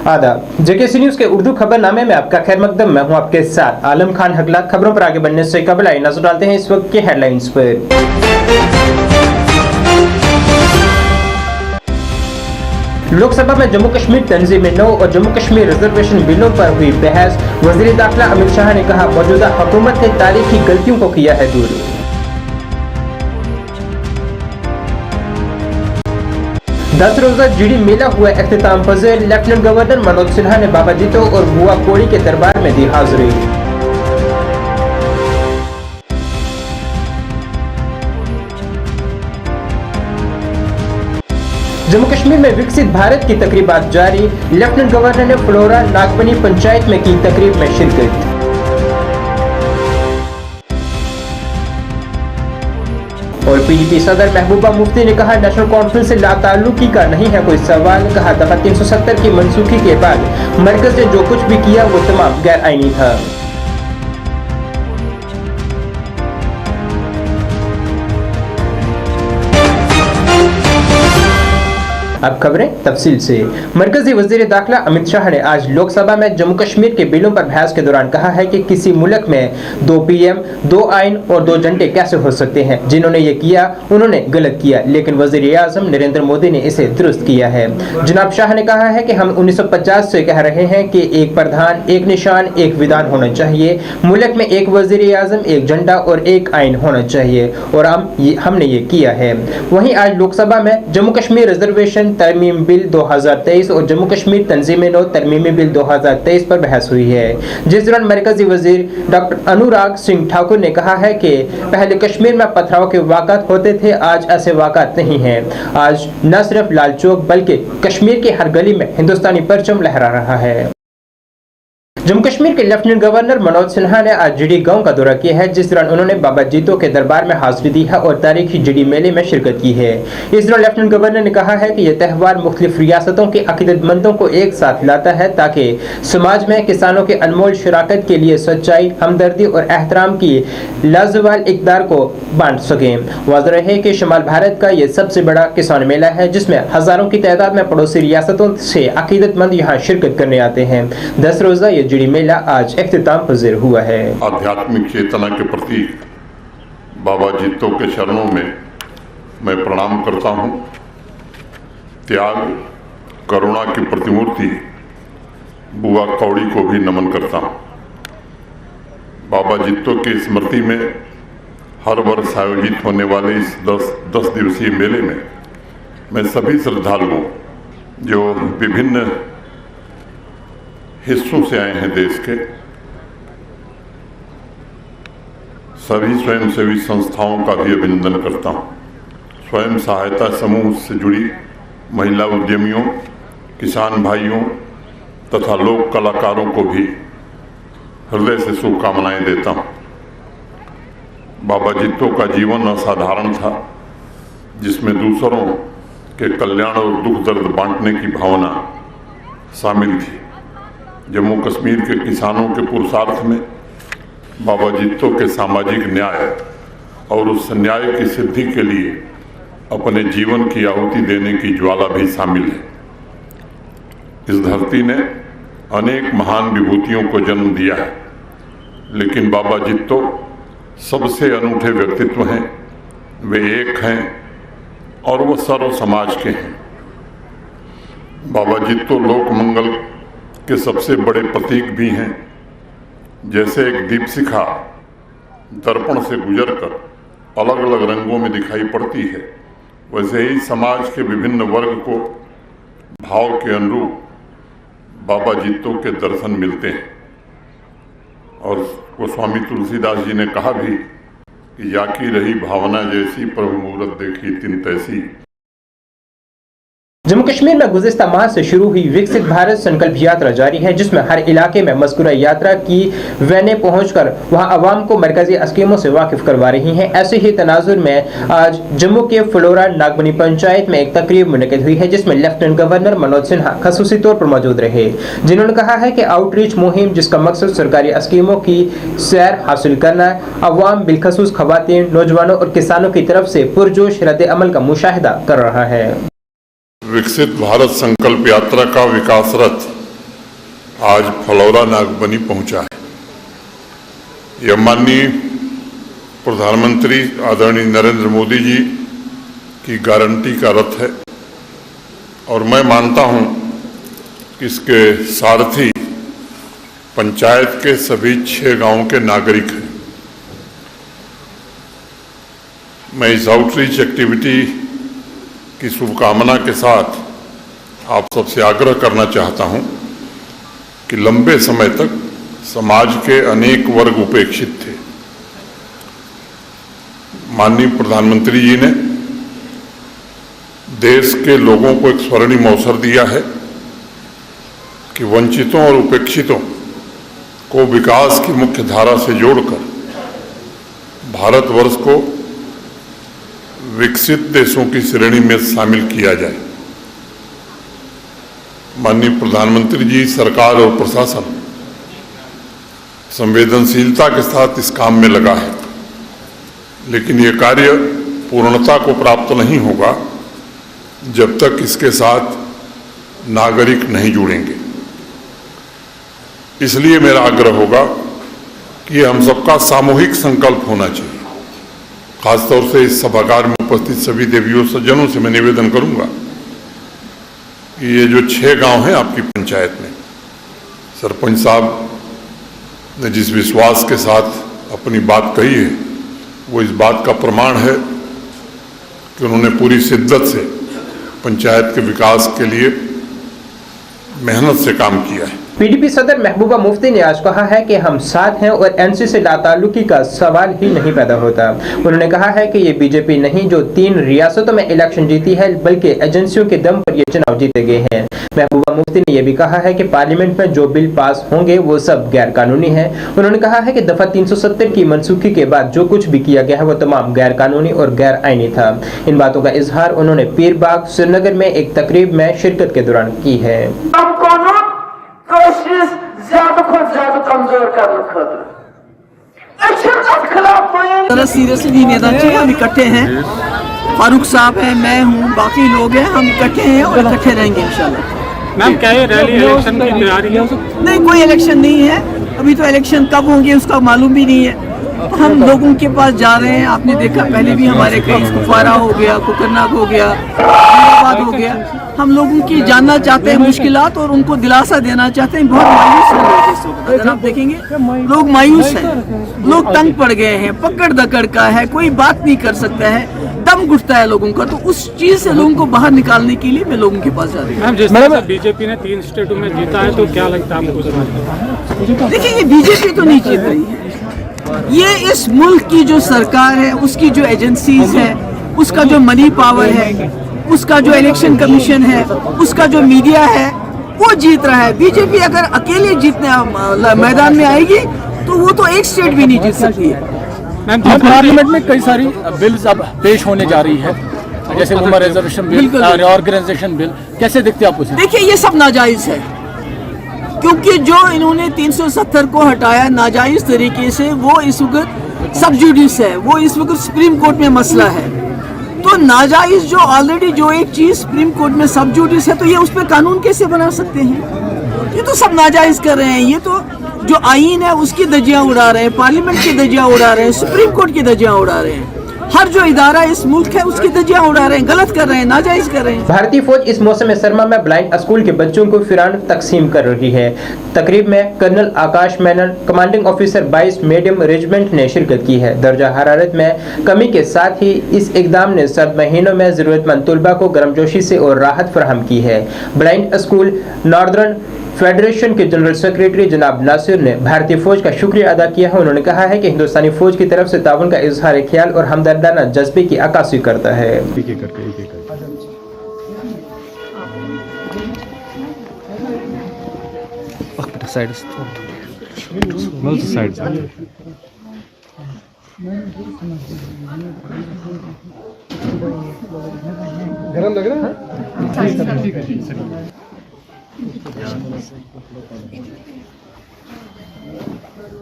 आदाब, JKC news के उर्दू खबरनामे में आपका खैर मकदम। मैं हूं आपके साथ आलम खान हगला। खबरों पर आगे बढ़ने से कबल आइए नजर डालते हैं इस वक्त के हेडलाइंस पर। लोकसभा में जम्मू कश्मीर तंजीम 9 और जम्मू कश्मीर रिजर्वेशन बिलों पर हुई बहस। वजीर दाखिला अमित शाह ने कहा, मौजूदा हुकूमत ने तारीखी गलतियों को किया है दूर। 10 रोजा जीडी मेला हुआ इख्तिताम पजीर। लेफ्टिनेंट गवर्नर मनोज सिन्हा ने बाबा जीतो और बुआ कोड़ी के दरबार में दी हाजिरी। जम्मू कश्मीर में विकसित भारत की तकरीबात जारी। लेफ्टिनेंट गवर्नर ने फ्लोरा नागबनी पंचायत में की तकरीब में शिरकत। और पीडीपी सदर महबूबा मुफ्ती ने कहा, नेशनल कॉन्फ्रेंस से लाताल्लुकी का नहीं है कोई सवाल। कहा, दफा 370 की मनसूखी के बाद मरकज ने जो कुछ भी किया वो तमाम गैर आईनी था। अब खबरें तफसील से। मरकजी वजीर दाखिला अमित शाह ने आज लोकसभा में जम्मू कश्मीर के बिलों पर बहस के दौरान कहा है कि किसी मुल्क में 2 पीएम, 2 आइन और 2 झंडे कैसे हो सकते हैं। जिन्होंने ये किया उन्होंने गलत किया, लेकिन वजीर आजम नरेंद्र मोदी ने इसे दुरुस्त किया है। जनाब शाह ने कहा है कि हम 1950 से कह रहे हैं कि एक प्रधान, एक निशान, एक विधान होना चाहिए। मुल्क में एक वजीर आजम, एक झंडा और एक आइन होना चाहिए और हमने ये किया है। वहीं आज लोकसभा में जम्मू कश्मीर रिजर्वेशन तरमीम बिल 2023 और जम्मू कश्मीर तंजीम 9 तरमीमी बिल 2023 पर बहस हुई है, जिस दौरान मरकजी वजीर डॉक्टर अनुराग सिंह ठाकुर ने कहा है कि पहले कश्मीर में पथराव के वाक़ात होते थे, आज ऐसे वाक़ात नहीं हैं। आज न सिर्फ लाल चौक बल्कि कश्मीर की हर गली में हिंदुस्तानी परचम लहरा रहा है। जम्मू कश्मीर के लेफ्टिनेंट गवर्नर मनोज सिन्हा ने आज जीडी गांव का दौरा किया है, जिस दौरान उन्होंने बाबा जीतो के दरबार में हाजिरी दी है और तारीखी जीडी मेले में शिरकत की है। इस दौरान लेफ्टिनेंट गवर्नर ने कहा है कि यह त्यौहार मुख्तलिफ रियासतों के अकीदतमंदों को एक साथ लाता है ताकि समाज में किसानों के अनमोल शराकत के लिए सच्चाई, हमदर्दी और एहतराम की लाजवाल इक़दार को बांट सकें। वाज़ेह रहे कि शमाल भारत का यह सबसे बड़ा किसान मेला है, जिसमें हजारों की तादाद में पड़ोसी रियासतों से अकीदतमंद यहाँ शिरकत करने आते हैं। 10 रोजा ये जीडी मेला आज इख्तिताम पजीर हुआ है। आध्यात्मिक चेतना के प्रतीक बाबा जीतो के चरणों में मैं प्रणाम करता हूँ। त्याग, करुणा की प्रतिमूर्ति बुआ कौड़ी को भी नमन करता हूँ। बाबा जीतो की स्मृति में हर वर्ष आयोजित होने वाले इस 10 दिवसीय मेले में मैं सभी श्रद्धालुओं जो विभिन्न हिस्सों से आए हैं देश के, सभी स्वयंसेवी संस्थाओं का भी अभिनंदन करता हूँ। स्वयं सहायता समूह से जुड़ी महिला उद्यमियों, किसान भाइयों तथा लोक कलाकारों को भी हृदय से शुभकामनाएं देता हूँ। बाबा जीतो का जीवन असाधारण था, जिसमें दूसरों के कल्याण और दुख दर्द बांटने की भावना शामिल थी। जम्मू कश्मीर के किसानों के पुरुषार्थ में बाबा जीतो के सामाजिक न्याय और उस न्याय की सिद्धि के लिए अपने जीवन की आहुति देने की ज्वाला भी शामिल है। इस धरती ने अनेक महान विभूतियों को जन्म दिया है, लेकिन बाबा जीतो सबसे अनूठे व्यक्तित्व हैं। वे एक हैं और वो सर्व समाज के हैं। बाबा जीतो लोक मंगल के सबसे बड़े प्रतीक भी हैं। जैसे एक दीपशिखा दर्पण से गुजरकर अलग अलग रंगों में दिखाई पड़ती है, वैसे ही समाज के विभिन्न वर्ग को भाव के अनुरूप बाबा जीतो के दर्शन मिलते हैं। और वो स्वामी तुलसीदास जी ने कहा भी कि याकी रही भावना जैसी, प्रभु मूरत देखी तिन तैसी। जम्मू कश्मीर में गुज़िश्ता माह से शुरू हुई विकसित भारत संकल्प यात्रा जारी है, जिसमें हर इलाके में मज़कूरा यात्रा की वैनें पहुंचकर वहां अवाम को मरकजी स्कीमों से वाकिफ करवा रही हैं। ऐसे ही तनाजुर में आज जम्मू के फ्लोरा नागबनी पंचायत में एक तकरीब मुनक़िद हुई है, जिसमें लेफ्टिनेंट गवर्नर मनोज सिन्हा खसूसी तौर पर मौजूद रहे, जिन्होंने कहा है कि आउटरीच मुहिम जिसका मकसद सरकारी स्कीमों की सैर हासिल करना, अवाम बिलखसूस खवातीन, नौजवानों और किसानों की तरफ से पुरजोश रद्द अमल का मुशाहिदा कर रहा है। विकसित भारत संकल्प यात्रा का विकास रथ आज फलौरा नागबनी पहुंचा है। यह माननीय प्रधानमंत्री आदरणीय नरेंद्र मोदी जी की गारंटी का रथ है और मैं मानता हूं कि इसके सारथी पंचायत के सभी 6 गांवों के नागरिक हैं। मैं इस आउटरीच एक्टिविटी की शुभकामना के साथ आप सबसे आग्रह करना चाहता हूं कि लंबे समय तक समाज के अनेक वर्ग उपेक्षित थे। माननीय प्रधानमंत्री जी ने देश के लोगों को एक स्वर्णिम अवसर दिया है कि वंचितों और उपेक्षितों को विकास की मुख्य धारा से जोड़कर भारतवर्ष को विकसित देशों की श्रेणी में शामिल किया जाए। माननीय प्रधानमंत्री जी, सरकार और प्रशासन संवेदनशीलता के साथ इस काम में लगा है, लेकिन ये कार्य पूर्णता को प्राप्त नहीं होगा जब तक इसके साथ नागरिक नहीं जुड़ेंगे। इसलिए मेरा आग्रह होगा कि हम सबका सामूहिक संकल्प होना चाहिए। खासतौर से इस सभागार में उपस्थित सभी देवियों सज्जनों से मैं निवेदन करूंगा कि ये जो 6 गांव हैं आपकी पंचायत में, सरपंच साहब ने जिस विश्वास के साथ अपनी बात कही है वो इस बात का प्रमाण है कि उन्होंने पूरी शिद्दत से पंचायत के विकास के लिए मेहनत से काम किया है। पीडीपी सदर महबूबा मुफ्ती ने आज कहा है कि हम साथ हैं और एनसी से लाताल्लुकी का सवाल ही नहीं पैदा होता। उन्होंने कहा है कि ये बीजेपी नहीं जो 3 रियासतों में इलेक्शन जीती है, बल्कि एजेंसियों के दम पर ये चुनाव जीते गए हैं। महबूबा मुफ्ती ने यह भी कहा है कि पार्लियामेंट में जो बिल पास होंगे वो सब गैर कानूनी है। उन्होंने कहा है कि दफा 370 की मनसूखी के बाद जो कुछ भी किया गया है वो तमाम गैर कानूनी और गैर आईनी था। इन बातों का इजहार उन्होंने पीर बाग श्रीनगर में एक तकरीब में शिरकत के दौरान की है। सीरियसली नहीं लेना चाहिए। हम इकट्ठे हैं, फारूक साहब हैं, मैं हूँ, बाकी लोग हैं, हम इकट्ठे हैं और इकट्ठे रहेंगे इंशाल्लाह। मैम, क्या ये रैली इलेक्शन की तैयारी है? नहीं, कोई इलेक्शन नहीं है अभी तो। इलेक्शन कब होंगे उसका मालूम भी नहीं है। हम लोगों के पास जा रहे हैं। आपने देखा पहले भी हमारे कई कुफवारा हो गया, कुकरनाग हो गया, हैदराबाद हो गया। हम लोगों की जानना चाहते हैं मुश्किलात और उनको दिलासा देना चाहते हैं। बहुत मायूस हैं लोग इस वक्त। अगर आप देखेंगे लोग मायूस हैं, लोग तंग पड़ गए हैं, पकड़ दकड़ का है, कोई बात नहीं कर सकता है, दम घुटता है लोगों का। तो उस चीज से लोगों को बाहर निकालने के लिए मैं लोगों के पास जा रही हूँ। जिस तरह से बीजेपी ने 3 स्टेटों में जीता है तो क्या लगता है आपको? देखिए, ये बीजेपी तो नहीं जीत रही है। ये इस मुल्क की जो सरकार है, उसकी जो एजेंसीज है, उसका जो मनी पावर है, उसका जो इलेक्शन कमीशन है, उसका जो मीडिया है, वो जीत रहा है। बीजेपी अगर अकेले जीतने मैदान में आएगी तो वो तो एक स्टेट भी नहीं जीत सकती है। पार्लियामेंट में कई सारी बिल्स अब पेश होने जा रही है, जैसे women reservation bill, organisation bill. कैसे देखते हैं आप उसे? देखिए, ये सब नाजायज है, क्योंकि जो इन्होंने 370 को हटाया नाजायज तरीके से, वो इस वक्त सब जुडिस है, वो इस वक्त सुप्रीम कोर्ट में मसला है। तो नाजायज जो ऑलरेडी जो एक चीज सुप्रीम कोर्ट में सब जुडिस है, तो ये उस पर कानून कैसे बना सकते हैं? ये तो सब नाजायज कर रहे हैं। ये तो जो आईन है उसकी धज्जियां उड़ा रहे हैं, पार्लियामेंट की धज्जियां उड़ा रहे हैं, सुप्रीम कोर्ट की धज्जियां उड़ा रहे हैं। हर जो इदारा इस मुल्क है उसकी धज्जियां उड़ा रहे हैं, गलत कर रहे हैं, नाजायज कर रहे हैं। भारतीय फौज इस मौसम सरमा में ब्लाइंड स्कूल के बच्चों को फिरान तकसीम कर रही है। तकरीब में colonel Akash Menon, commanding officer 22 medium regiment ने शिरकत की है। दर्जा हरारत में कमी के साथ ही इस इकदाम ने सर्द महीनों में जरूरतमंद तलबा को गर्मजोशी से और राहत फराहम की है। ब्लाइंड स्कूल नॉर्दर्न फेडरेशन के जनरल सेक्रेटरी जनाब नासिर ने भारतीय फौज का शुक्रिया अदा किया है। उन्होंने कहा है कि हिंदुस्तानी फौज की तरफ से ताउन का इजहार ख्याल और हमदर्दाना जज्बे की अक्कासी करता है। गरम लग रहा है? ठीक है।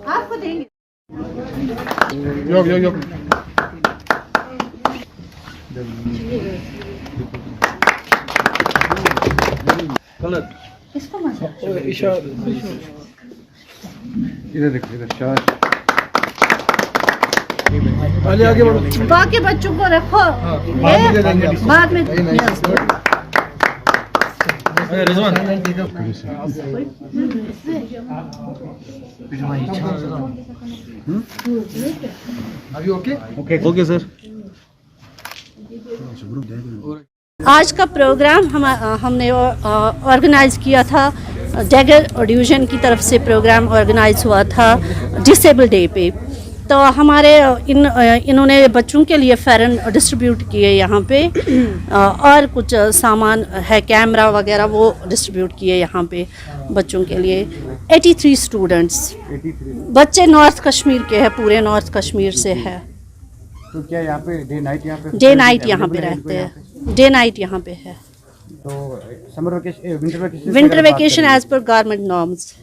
आपको देंगे। योग गलत इसको मत इधर देखो, इधर शाबाश। आगे बढ़ो। बाकी बच्चों को रखो, बाद में दे देंगे। बाद में अभी ओके सर। आज का प्रोग्राम हमने ऑर्गेनाइज किया था। जैगर डिवीज़न की तरफ से प्रोग्राम ऑर्गेनाइज हुआ था डिसेबल डे पे। तो हमारे इन्होंने बच्चों के लिए फ़ैरन डिस्ट्रीब्यूट किए यहाँ पे, और कुछ सामान है, कैमरा वगैरह, वो डिस्ट्रीब्यूट किए यहाँ पे बच्चों के लिए। 83 स्टूडेंट्स, बच्चे नॉर्थ कश्मीर के हैं, पूरे नॉर्थ कश्मीर से है। तो क्या यहाँ पे डे नाइट यहाँ पे रहते हैं, डे नाइट यहाँ पे है। तो summer vacation, winter vacation as per government norms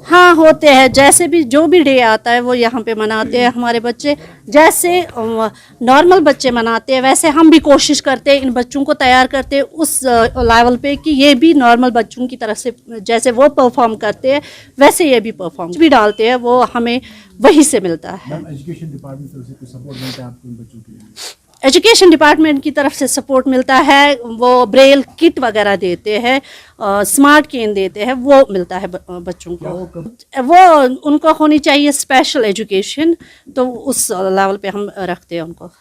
हाँ होते हैं। जैसे भी जो भी डे आता है वो यहाँ पे मनाते हैं हमारे बच्चे। जैसे नॉर्मल बच्चे मनाते हैं वैसे हम भी कोशिश करते हैं, इन बच्चों को तैयार करते हैं उस लेवल पे कि ये भी नॉर्मल बच्चों की तरह से जैसे वो परफॉर्म करते हैं वैसे ये भी परफॉर्म भी डालते हैं, वो हमें वहीं से मिलता है। एजुकेशन डिपार्टमेंट से सपोर्ट मिलता है आपको इन बच्चों के लिए? एजुकेशन डिपार्टमेंट की तरफ से सपोर्ट मिलता है, वो ब्रेल किट वगैरह देते हैं, स्मार्ट केन देते हैं, वो मिलता है बच्चों को। वो उनको होनी चाहिए स्पेशल एजुकेशन, तो उस लेवल पे हम रखते हैं उनको।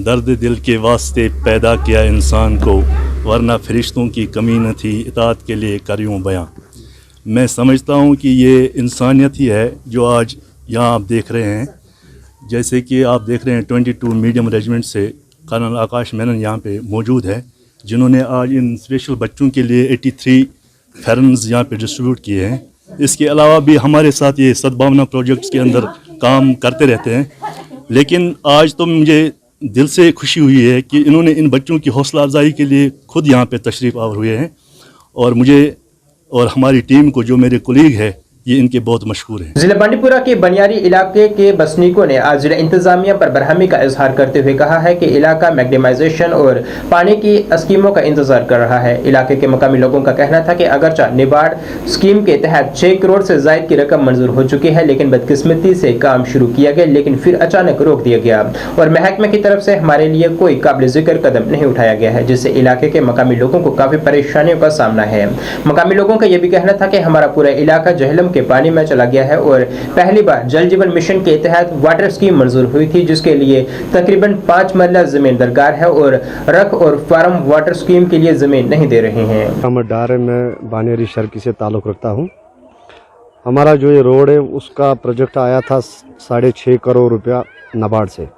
दर्द दिल के वास्ते पैदा किया इंसान को, वरना फरिश्तों की कमी न थी, इताअत के लिए करूँ बयां। मैं समझता हूँ कि ये इंसानियत ही है जो आज यहाँ आप देख रहे हैं। जैसे कि आप देख रहे हैं 22 मीडियम रेजिमेंट से कर्नल आकाश मेनन यहाँ पे मौजूद है, जिन्होंने आज इन स्पेशल बच्चों के लिए 83 फ़ैरन्स यहाँ पे डिस्ट्रीब्यूट किए हैं। इसके अलावा भी हमारे साथ ये सद्भावना प्रोजेक्ट्स के अंदर काम करते रहते हैं। लेकिन आज तो मुझे दिल से खुशी हुई है कि इन्होंने इन बच्चों की हौसला अफजाई के लिए खुद यहाँ पे तशरीफ़ आवर हुए हैं, और मुझे और हमारी टीम को, जो मेरे कोलीग है, ये इनके बहुत मशहूर हैं। जिला बांडीपुरा के बनियारी इलाके के बसनीकों ने आज जिला इंतजामिया पर बरहमी का इजहार करते हुए कहा है कि इलाका मैग्नेमाइजेशन और पानी की स्कीमों का इंतजार कर रहा है। इलाके के मकामी लोगों का कहना था कि अगरचा निबाड़ स्कीम के तहत 6 करोड़ से जायद की रकम मंजूर हो चुकी है, लेकिन बदकिस्मती से काम शुरू किया गया, लेकिन फिर अचानक रोक दिया गया और महकमे की तरफ से हमारे लिए कोई काबिल जिक्र कदम नहीं उठाया गया है, जिससे इलाके के मकामी लोगों को काफी परेशानियों का सामना है। मकामी लोगों का यह भी कहना था कि हमारा पूरा इलाका जहलम के पानी में चला गया है और पहली बार जल जीवन मिशन के तहत वाटर स्कीम मंजूर हुई थी, जिसके लिए तकरीबन 5 मरला जमीन दरकार है और रख और फार्म वाटर स्कीम के लिए जमीन नहीं दे रहे हैं। मोहम्मद डार है, मैं बानेरी शर्की से ताल्लुक़ रखता हूँ। हमारा जो ये रोड है उसका प्रोजेक्ट आया था 6.5 करोड़ रुपया नाबार्ड से।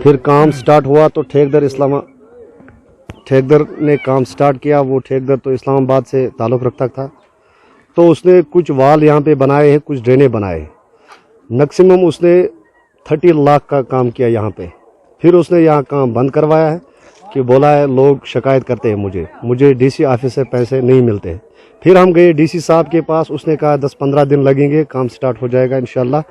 फिर काम स्टार्ट हुआ तो ठेकेदार ने काम स्टार्ट किया। वो ठेकेदार तो इस्लामाबाद से ताल्लुक़ रखता था, तो उसने कुछ वाल यहाँ पे बनाए हैं, कुछ ड्रेनें बनाए। मैक्सिमम उसने 30 लाख का काम किया यहाँ पे। फिर उसने यहाँ काम बंद करवाया है कि बोला है लोग शिकायत करते हैं मुझे डीसी ऑफिस से पैसे नहीं मिलते। फिर हम गए डीसी साहब के पास, उसने कहा 10-15 दिन लगेंगे, काम स्टार्ट हो जाएगा इंशाल्लाह।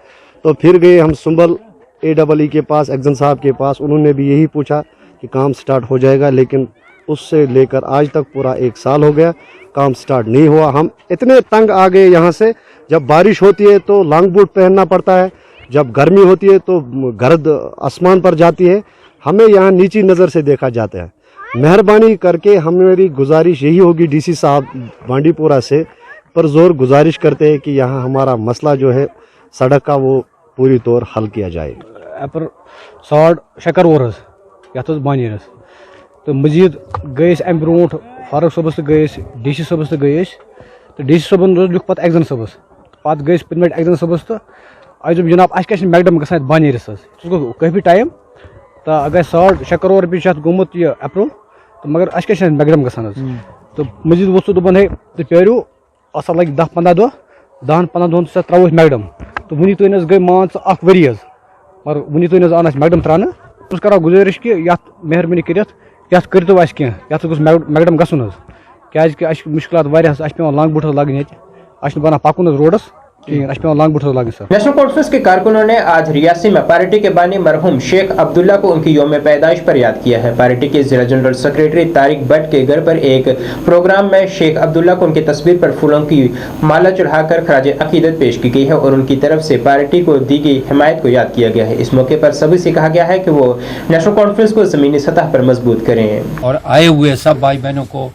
तो फिर गए हम सुंबल AEE के पास, एक्जन साहब के पास, उन्होंने भी यही पूछा कि काम स्टार्ट हो जाएगा, लेकिन उससे लेकर आज तक पूरा 1 साल हो गया, काम स्टार्ट नहीं हुआ। हम इतने तंग आ गए यहाँ से, जब बारिश होती है तो लॉन्ग बूट पहनना पड़ता है, जब गर्मी होती है तो गर्द आसमान पर जाती है, हमें यहाँ नीची नज़र से देखा जाता है। मेहरबानी करके मेरी गुजारिश यही होगी डीसी साहब बांडीपुरा से, पर ज़ोर गुजारिश करते हैं कि यहाँ हमारा मसला जो है सड़क का वो पूरी तौर हल किया जाए। पर 6 करोड़ यथ बानी तो मजीद गए अम ब्रोट फारूक सबस तो गए, डीसी सबस तो गए, तो डीसी सबन लिख पे एक्जन सबस, पे गए पे एक्जन सबस तो आज जनाब अस मैकडम ग बानी सो गो काफ़ी टाइम, तो अगर 6.5 करोड़ रुपये गोमुत यह अप्रूव, तो मगर अस मैकडम ग तो मजीद वो दोपन है तो पेरू अस लगे 10-15 दह 10-15 दोहन त्रो मैकडम, तो वनी तन गई मान अख वरी मगर वनी तन आन मैकडम त्राना। करा गुजारिश कि मेहरबानी कर करो कह मैकडम गसन क्या मुश्किल पे लॉन्ग बूट लगन बना पकुन रोडस लांग बुट लागे सर। नेशनल कॉन्फ्रेंस के कारकुनों ने आज रियासी में पार्टी के बानी मरहूम शेख अब्दुल्ला को उनकी यौम पैदाइश पर याद किया है। पार्टी के जिला जनरल सेक्रेटरी तारिक भट्ट के घर पर एक प्रोग्राम में शेख अब्दुल्ला को उनकी तस्वीर पर फूलों की माला चढ़ाकर खराज अकीदत पेश की गई है और उनकी तरफ से पार्टी को दी गई हिमायत को याद किया गया है। इस मौके पर सभी से कहा गया है कि वो नेशनल कॉन्फ्रेंस को जमीनी सतह पर मजबूत करें। और आए हुए सब भाई बहनों को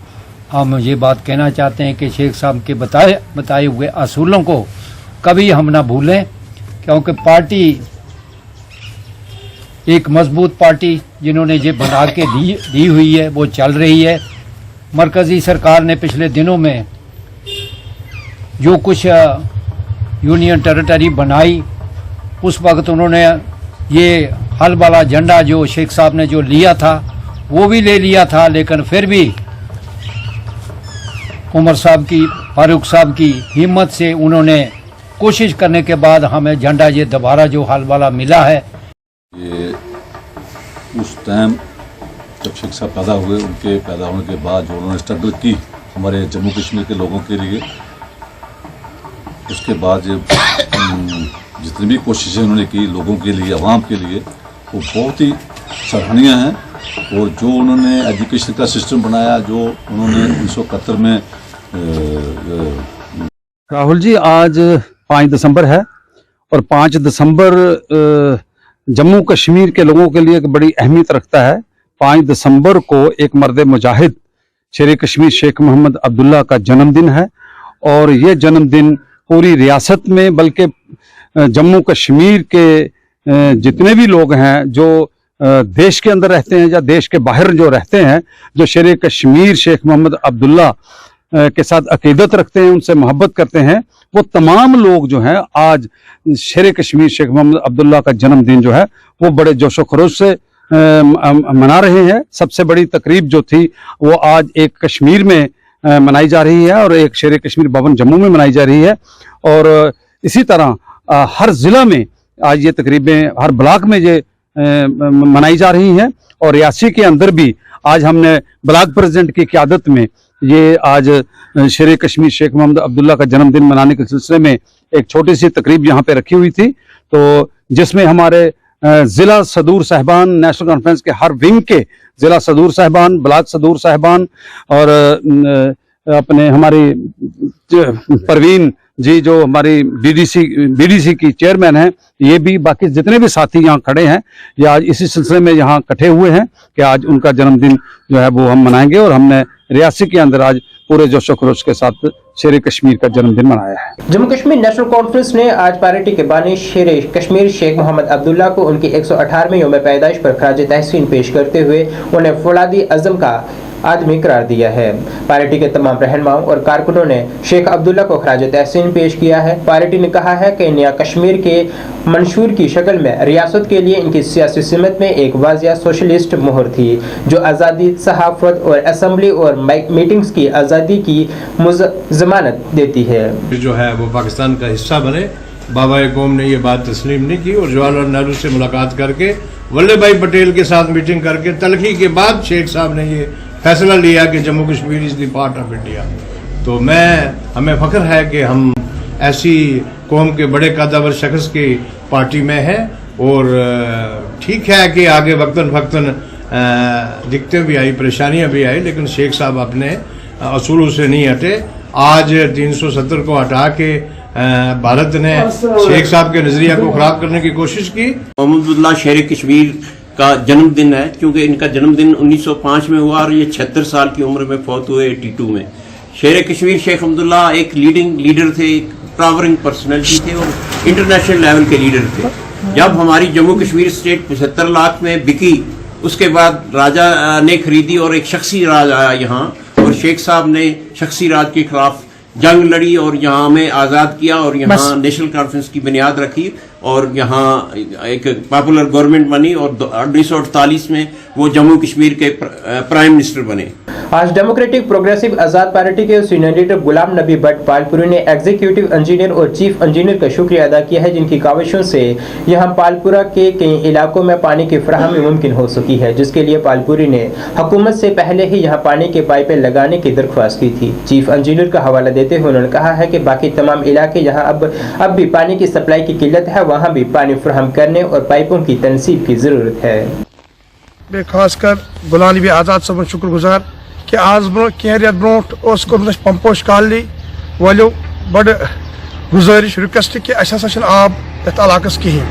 हम ये बात कहना चाहते हैं कि शेख साहब के बताए हुए असूलों को कभी हम ना भूलें, क्योंकि पार्टी एक मजबूत पार्टी जिन्होंने ये बना के दी हुई है वो चल रही है। मरकज़ी सरकार ने पिछले दिनों में जो कुछ यूनियन टेरिटरी बनाई उस वक्त उन्होंने ये हल वाला झंडा जो शेख साहब ने जो लिया था वो भी ले लिया था, लेकिन फिर भी उमर साहब की, फारूक साहब की हिम्मत से उन्होंने कोशिश करने के बाद हमें झंडा ये दोबारा जो हल वाला मिला है। ये उस टाइम जब शेख साहब पैदा हुए, उनके पैदा होने के बाद जो उन्होंने स्ट्रगल की हमारे जम्मू कश्मीर के लोगों के लिए, उसके बाद जितनी भी कोशिशें उन्होंने की लोगों के लिए, अवाम के लिए, वो बहुत ही सराहनीय हैं। और जो उन्होंने एजुकेशन का सिस्टम बनाया, जो उन्होंने 1971 में राहुल जी, आज 5 दिसंबर है और 5 दिसंबर जम्मू कश्मीर के लोगों के लिए एक बड़ी अहमियत रखता है। 5 दिसंबर को एक मर्द मुजाहिद शेर कश्मीर शेख मोहम्मद अब्दुल्ला का जन्मदिन है और ये जन्मदिन पूरी रियासत में, बल्कि जम्मू कश्मीर के जितने भी लोग हैं जो देश के अंदर रहते हैं या देश के बाहर जो रहते हैं, जो शेर कश्मीर शेख मोहम्मद अब्दुल्ला के साथ अकीदत रखते हैं, उनसे मोहब्बत करते हैं, वो तमाम लोग जो हैं आज शेर कश्मीर शेख मोहम्मद अब्दुल्ला का जन्मदिन जो है वो बड़े जोशो खरोश से मना रहे हैं। सबसे बड़ी तकरीब जो थी वो आज एक कश्मीर में मनाई जा रही है और एक शेर कश्मीर भवन जम्मू में मनाई जा रही है और इसी तरह हर ज़िला में आज ये तकरीबें, हर ब्लॉक में ये मनाई जा रही हैं। और रियासी के अंदर भी आज हमने ब्लॉक प्रेसिडेंट की क़यादत में ये आज शेर कश्मीर शेख मोहम्मद अब्दुल्ला का जन्मदिन मनाने के सिलसिले में एक छोटी सी तकरीब यहाँ पे रखी हुई थी, तो जिसमें हमारे ज़िला सदूर साहिबान, नेशनल कॉन्फ्रेंस के हर विंग के ज़िला सदूर साहिबान, ब्लॉक सदूर साहिबान और अपने हमारी परवीन जी जो हमारी बीडीसी की चेयरमैन हैं, ये भी, बाकी जितने भी साथी यहाँ खड़े हैं, ये आज इसी सिलसिले में यहाँ इकट्ठे हुए हैं कि आज उनका जन्मदिन जो है वो हम मनाएंगे और हमने रियासी के अंदर आज पूरे जोशो खरोश के साथ शेर कश्मीर का जन्मदिन मनाया है। जम्मू कश्मीर नेशनल कॉन्फ्रेंस ने आज पार्टी के बानी शेर कश्मीर शेख मोहम्मद अब्दुल्ला को उनकी 118वें यौम पैदाइश पर खराज तहसीन पेश करते हुए उन्हें फौलादी अज़म का आदमी करार दिया है। पार्टी के तमाम रहनुमाओं और कारकुनों ने शेख अब्दुल्ला को खराज तहसीन पेश किया है। पार्टी ने कहा है कि नया कश्मीर के मंशूर की शक्ल में रियासत के लिए इनकी सियासी सिमत में एक वाजिया सोशलिस्ट मोहर थी जो आज़ादी, सहाफत और असम्बली और मीटिंग्स की आज़ादी की जमानत देती है। जो है वो पाकिस्तान का हिस्सा बने, बाबा कौम ने ये बात तस्लीम नहीं की और जवाहरलाल नेहरू से मुलाकात करके, वल्लभ भाई पटेल के साथ मीटिंग करके तलखी के बाद शेख साहब ने ये फैसला लिया कि Jammu Kashmir is the part of India. तो हमें फ़ख्र है कि हम ऐसी कौम के बड़े कदावर शख्स की पार्टी में हैं और ठीक है कि आगे वक्तन फ़क्तन दिक्कतें भी आई, परेशानियां भी आई, लेकिन शेख साहब अपने असूलों से नहीं हटे। आज 370 को हटा के भारत ने शेख साहब के नज़रिया को ख़राब करने की कोशिश की। मोहम्मद अब्दुल्ला शेर कश्मीर का जन्मदिन है, क्योंकि इनका जन्मदिन 1905 में हुआ और ये 76 साल की उम्र में फौत हुए 82 में। शेर कश्मीर शेख अब्दुल्ला एक लीडिंग लीडर थे, एक टावरिंग पर्सनैलिटी थे और इंटरनेशनल लेवल के लीडर थे। जब हमारी जम्मू कश्मीर स्टेट 75 लाख में बिकी, उसके बाद राजा ने खरीदी और एक शख्सी राज आया यहाँ, और शेख साहब ने शख्सी राज के खिलाफ जंग लड़ी और यहाँ हमें आज़ाद किया और यहाँ नेशनल कॉन्फ्रेंस की बुनियाद रखी। और यहाँ एक पॉपुलर गवर्नमेंट बनी और 1948 में वो जम्मू कश्मीर के प्राइम मिनिस्टर बने। आज डेमोक्रेटिक प्रोग्रेसिव आजाद पार्टी के सीनियर लीडर गुलाम नबी भट्ट पालपुरी ने एग्जीक्यूटिव इंजीनियर और चीफ इंजीनियर का शुक्रिया अदा किया है, जिनकी काविशों से यहां पालपुरा के कई इलाकों में पानी की फराहमी मुमकिन हो सकी है, जिसके लिए पालपुरी ने हुकूमत से पहले ही यहां पानी के पाइपें लगाने की दरख्वास्त की थी। चीफ इंजीनियर का हवाला देते हुए उन्होंने कहा है कि बाकी तमाम इलाके यहाँ अब भी पानी की सप्लाई की किल्लत है, वहाँ भी पानी फराहम करने और पाइपों की तनसीब की जरूरत है। मैं खासकर गुलाम नबी आजाद साहब शुक्रगुजार कि आज ब्रो कह रेत ब्रोट कोर्मस पंपोश कॉलोनी वालों बड़ गुजारिश रिक्वेस्ट कि अस हसा आब यथ इलाकस कहें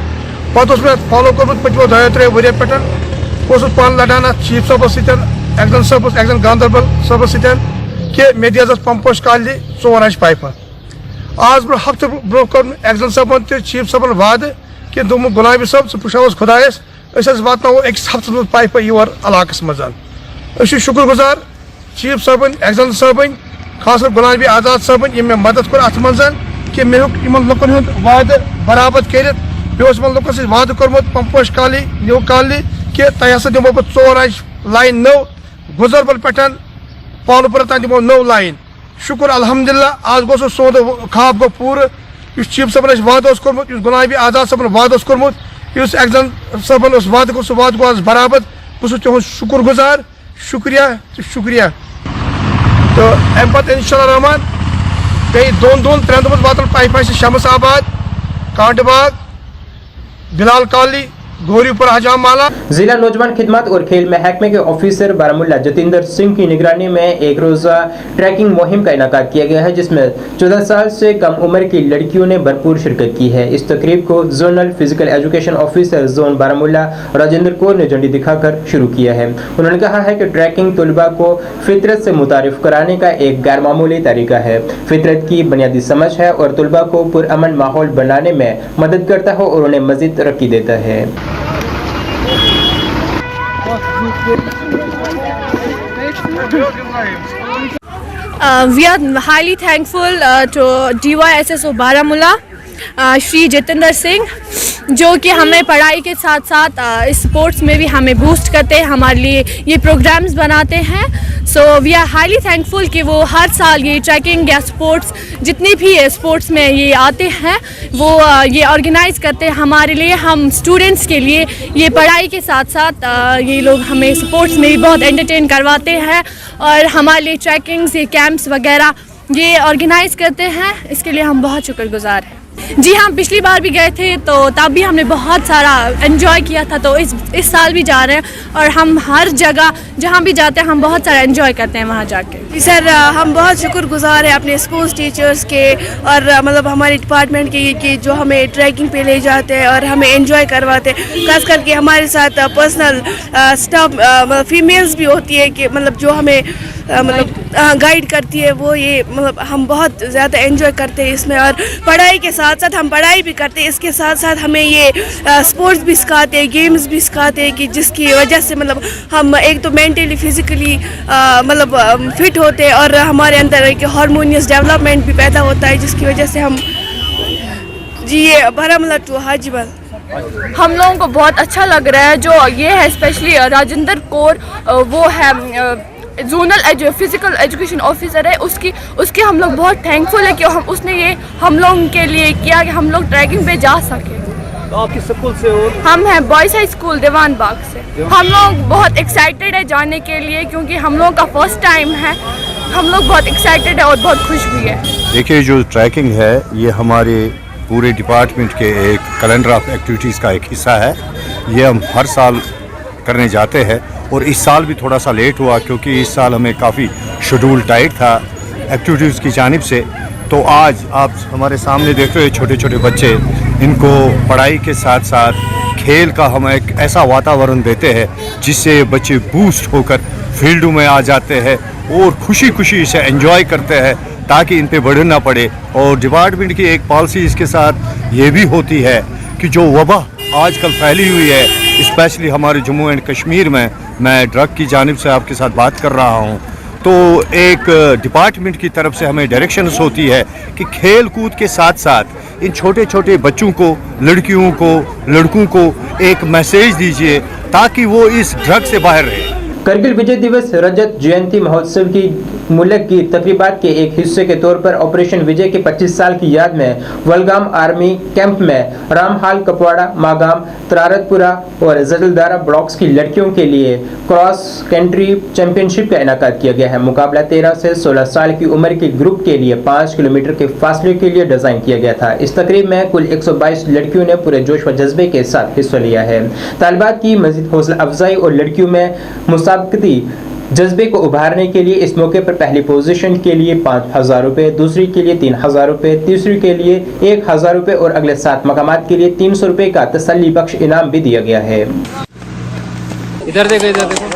पे मैं फॉलो कर्मुत पचमो 2-3 वरियों पे पान लड़ान चीफ साहबस एक्जन साहबस एक्जन गांधरबल साहबस कि मे these Pamposh colony 4 inch pipe. आज ब्रो हफ्त ब्रो कर एक्जन साहबन चीफ साहबन वाद कि दोम गुलाम नबी साहब पुछावस खुदायस वातो अकिस हफ्त मज पाइप योर इलाकस मज। शुक्रगुजार चीफ साहबन एक्जन साहबन खासकर गुलाम नबी आजाद साहबन ये मदद कर अत मज कि मे लुकन हुंद वाद बराबर कर लुकन सत वाद कोर्मुत पंपोश कॉलोनी न्यू कॉलोनी कि तह हसा दिमो बह 4 इंच लाइन नौ गुजरबल पे पालपुर तक दिमो नौ लाइन। शुक्र अल्हम्दुलिल्लाह आज गो सोद ख्वाब गो पूर चीफ साहबन वाद कोर्मुत गुलाम नबी आजाद साहबन वाद कोर्मुत एक्जन साहबन वाद सह वाद गो आज बराबर। बस तुद शुक्रगुजार शुक्रिया शुक्रिया। तो अम पे इंशाअल्लाह रहमान पे 2-3 दिन वातन पाइप शमस आबाद कांटबाग बिलाल कॉलोनी गौरीपुर हजाम माला। जिला नौजवान खिदमत और खेल महकमे के ऑफिसर बारामुल्ला जतिंदर सिंह की निगरानी में एक रोजा ट्रैकिंग मुहिम का इनाकाद किया गया है, जिसमें 14 साल से कम उम्र की लड़कियों ने भरपूर शिरकत की है। इस तकरीब को zonal physical education officer zone Baramulla Rajendra Kaur ने झंडी दिखाकर शुरू किया है। उन्होंने कहा है कि ट्रैकिंग तलबा को फितरत से मुतारिफ कराने का एक गैर मामूली तरीका है, फितरत की बुनियादी समझ है और तलबा को पुरअमन माहौल बनाने में मदद करता है और उन्हें मजीद तरक्की देता है। We are highly thankful to DYSSO Baramulla, Shri Jitendra Singh, जो कि हमें पढ़ाई के साथ साथ स्पोर्ट्स में भी हमें बूस्ट करते हैं, हमारे लिए ये प्रोग्राम्स बनाते हैं। So we are highly thankful कि वो हर साल ये ट्रैकिंग या स्पोर्ट्स जितनी भी स्पोर्ट्स में ये आते हैं वो ये ऑर्गेनाइज करते हैं हमारे लिए, हम स्टूडेंट्स के लिए। ये पढ़ाई के साथ साथ ये लोग हमें स्पोर्ट्स में भी बहुत एंटरटेन करवाते हैं और हमारे लिए ट्रैकिंग्स ये कैंप्स वगैरह ये ऑर्गेनाइज करते हैं, इसके लिए हम बहुत शुक्रगुजार हैं। जी हाँ, पिछली बार भी गए थे तो तब भी हमने बहुत सारा एंजॉय किया था, तो इस साल भी जा रहे हैं और हम हर जगह जहाँ भी जाते हैं हम बहुत सारा एंजॉय करते हैं वहाँ जाके। जी सर, हम बहुत शुक्रगुजार हैं अपने स्कूल टीचर्स के और मतलब हमारे डिपार्टमेंट के कि जो हमें ट्रैकिंग पे ले जाते हैं और हमें एंजॉय करवाते हैं। खास करके हमारे साथ पर्सनल स्टाफ मतलब फीमेल्स भी होती है कि मतलब जो हमें मतलब गाइड करती है, वो ये मतलब हम बहुत ज़्यादा एंजॉय करते हैं इसमें। और पढ़ाई के साथ साथ हम पढ़ाई भी करते हैं, इसके साथ साथ हमें ये स्पोर्ट्स भी सिखाते हैं, गेम्स भी सिखाते हैं कि जिसकी वजह से मतलब हम एक तो मेंटली फिजिकली मतलब फिट होते हैं और हमारे अंदर एक हार्मोनियस डेवलपमेंट भी पैदा होता है, जिसकी वजह से हम जी ये बारामुल्ला टू हाजीबल हम लोगों को बहुत अच्छा लग रहा है। जो ये है स्पेशली राजेंद्र कौर, वो है जोनल फिजिकल एजुकेशन ऑफिसर है, उसके हम लोग बहुत थैंकफुल है कि उसने ये हम लोगों के लिए किया कि हम लोग ट्रैकिंग पे जा सके। तो आप किस स्कूल से हो? हम हैं बॉयज हाई स्कूल दीवान बाग से। हम लोग बहुत एक्साइटेड है जाने के लिए क्योंकि हम लोगों का फर्स्ट टाइम है, हम लोग बहुत एक्साइटेड है और बहुत खुश भी है। देखिए, जो ट्रैकिंग है ये हमारे पूरे डिपार्टमेंट के एक कैलेंडर ऑफ एक्टिविटीज़ का एक हिस्सा है। ये हम हर साल करने जाते हैं और इस साल भी थोड़ा सा लेट हुआ क्योंकि इस साल हमें काफ़ी शेड्यूल टाइट था एक्टिविटीज़ की जानिब से। तो आज आप हमारे सामने देख रहे हो छोटे छोटे बच्चे, इनको पढ़ाई के साथ साथ खेल का हम एक ऐसा वातावरण देते हैं जिससे बच्चे बूस्ट होकर फील्डों में आ जाते हैं और खुशी खुशी इसे एंजॉय करते हैं ताकि इन पे बर्डन ना पड़े। और डिपार्टमेंट की एक पॉलिसी इसके साथ ये भी होती है कि जो वबा आजकल फैली हुई है स्पेशली हमारे जम्मू एंड कश्मीर में, मैं ड्रग की जानिब से आपके साथ बात कर रहा हूँ, तो एक डिपार्टमेंट की तरफ से हमें डायरेक्शंस होती है कि खेल कूद के साथ साथ इन छोटे छोटे बच्चों को, लड़कियों को, लड़कों को एक मैसेज दीजिए ताकि वो इस ड्रग से बाहर रहे। करगिल विजय दिवस रजत जयंती महोत्सव की मुल्क की तकरीबात के एक हिस्से के तौर पर ऑपरेशन विजय के 25 साल की याद में वलगाम आर्मी कैंप में रामहाल, कपवाड़ा, मागाम, त्रारतपुरा और जजलदारा ब्लॉक्स की लड़कियों के लिए क्रॉस कंट्री चैंपियनशिप का इनेकाद किया गया है। मुकाबला 13 से 16 साल की उम्र के ग्रुप के लिए 5 किलोमीटर के फासले के लिए डिजाइन किया गया था। इस तकरीब में कुल 122 लड़कियों ने पूरे जोश व जज्बे के साथ हिस्सा लिया है। तालिबात की मजीद हौसला अफजाई और लड़कियों में मुसाबकती जज्बे को उभारने के लिए इस मौके पर पहली पोजीशन के लिए 5,000 रुपये, दूसरी के लिए 3,000 रुपये, तीसरी के लिए 1,000 रुपये और अगले 7 मकामात के लिए 300 रुपये का तसल्ली बख्श इनाम भी दिया गया है। इधर देखो, इधर देखो।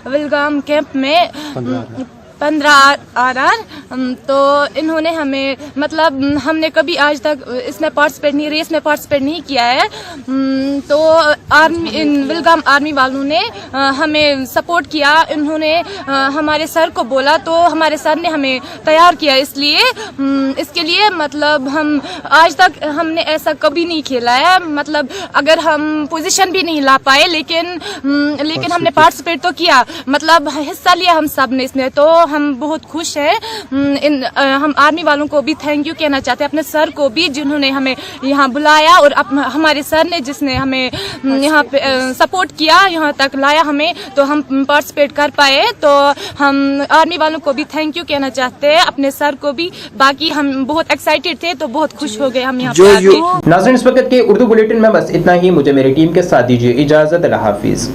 विलगाम कैंप में 15 RR तो इन्होंने हमें मतलब हमने कभी आज तक इसमें पार्टिसिपेट नहीं, रेस में पार्टिसिपेट नहीं किया है। तो आर्मी विलगाम आर्मी वालों ने हमें सपोर्ट किया। इन्होंने हमारे सर को बोला तो हमारे सर ने हमें तैयार किया। इसके लिए मतलब हम आज तक हमने ऐसा कभी नहीं खेला है। मतलब अगर हम पोजीशन भी नहीं ला पाए लेकिन हमने पार्टिसिपेट तो किया, मतलब हिस्सा लिया हम सब ने इसमें। तो हम बहुत खुश हैं। हम आर्मी वालों को भी थैंक यू कहना चाहते हैं, अपने सर को भी जिन्होंने हमें यहाँ बुलाया और हमारे सर ने जिसने हमें यहाँ पे सपोर्ट किया, यहाँ तक लाया हमें तो हम पार्टिसिपेट कर पाए। तो हम आर्मी वालों को भी थैंक यू कहना चाहते हैं, अपने सर को भी। बाकी हम बहुत एक्साइटेड थे तो बहुत खुश हो गए हम यहाँ पे। नाज़रीन, इस वक्त के उर्दू बुलेटिन में बस इतना ही। मुझे मेरी टीम के साथ दीजिए इजाजत। अल्लाह हाफिज।